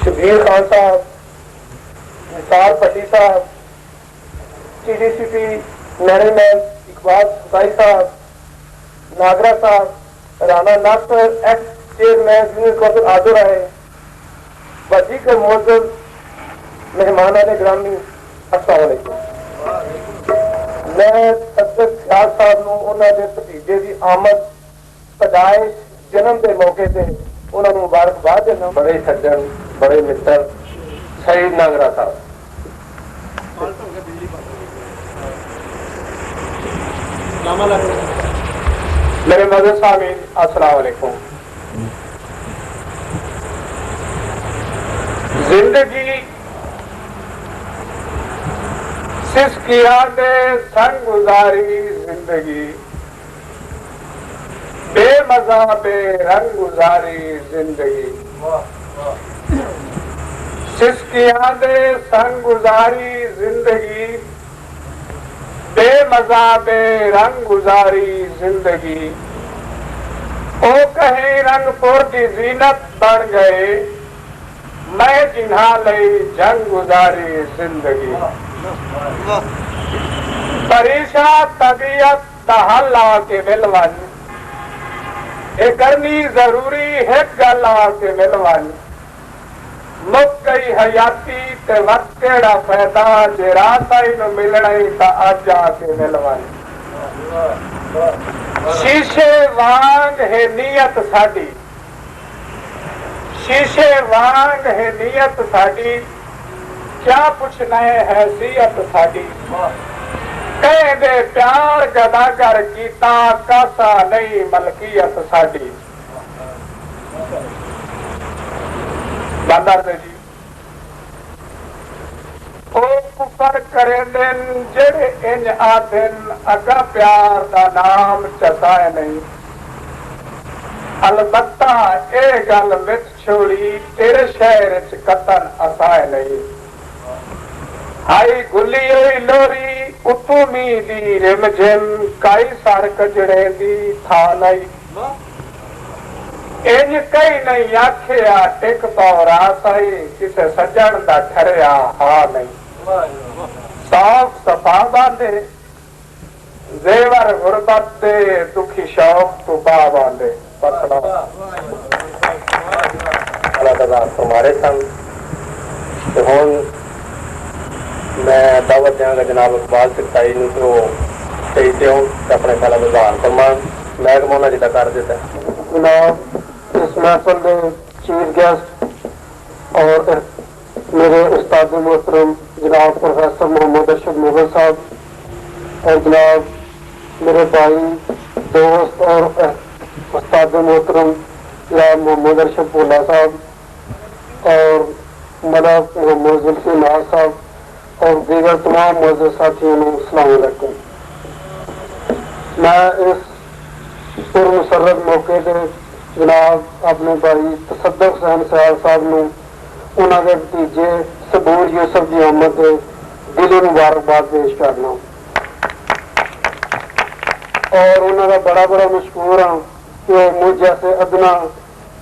شبیر خان صاحب، نثار پٹی صاحب، TDCP مینجمنٹ اقبال سائی صاحب، ناگرا صاحب، رانا ناصر ایکس چیئرمین یونین کونسل آدھو رائے، و دیگر معزز مہمانان گرامی، السلام علیکم۔ میں صدر خیال صاحب نو انہوں نے بھتیجے کی آمد پیدائش جنم کے موقع سے انہوں نے مبارکباد دینا۔ بڑے سجن بڑے متر سعید ناگرا صاحب، میرے مدد سامعین السلام علیکم۔ زندگی سسکیاں دے سنگ گزاری زندگی، بے مزہ بے رنگ گزاری زندگی، سسکیاں دے سنگ گزاری زندگی، بے مزہ بے رنگ گزاری زندگی، او کہیں رنگ پور کی زینت بن گئے، میں جنہاں لئی جنگ گزاری زندگی، پریشان طبیعت دا حل آ کے ملون، اے کرنی ضروری ایک گل آ کے ملون، مک گئی حیاتی تے وقت کیڑا فائدہ جے رات آئی نو ملنا ہی تا اج آ کے ملون، شیشے وانگ ہے نیت ساڈی، شیشے وانگ ہے نیت ساڈی، کیا پوچھنا ہے حیثیت ساڈی، کہہ دے پیار گداگر کیتا کاسا نہیں ملکیت ساڈی۔ بندر دے جی او کفر کرے دن جڑے انج آدن اگا پیار دا نام چسائے نہیں، البتہ اے گل مت چھوڑی تیرے شہر چ قطن اسائے نہیں، ہائی گلی ہوئی لوری اتو می دی رم جم کائی سار کجڑے دی تھا نہیں، انج کئی نہیں آکھیا ٹک پورا سائی کسے سجن دا ٹھریا ہا نہیں، صاف صفا باندھے زیور غربت دے دکھی شوق تو پا باندھے۔ اللہ تعالیٰ ہمارے سن ہوں میں دعوت دیا گا جناب اقبال سکھائی تو اپنے خیال وزار فرمان محکمہ انہیں جدا کر دیتا ہے۔ جناب اس محفل میں چیف گیسٹ اور میرے استاد محترم جناب پروفیسر محمد ارشد مغل صاحب، اور جناب میرے بھائی دوست اور استاد محترم جناب محمد ارشد بھولا صاحب، اور ملک محمد زلفی ناز صاحب، اور دیگر تمام معزز ساتھیوں کو السلام علیکم۔ میں اس پر مسرت موقع سے جناب اپنے بھائی تصدق حسین سیال صاحب نے انہوں کے بھتیجے صبور یوسف کی آمد سے دلی مبارکباد پیش کرنا، اور انہوں کا بڑا بڑا مشکور ہوں کہ وہ مجھ جیسے ادنا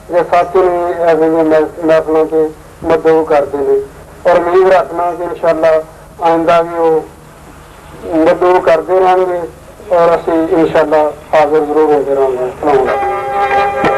کے ساتھی نے ایسے محفلوں کے مدعو کرتے ہیں، اور امید رکھنا کہ انشاءاللہ آئندہ بھی وہ مدعو کرتے رہیں گے اور اسی انشاءاللہ حاضر ضرور ہوتے رہیں گے۔ السلام علیکم۔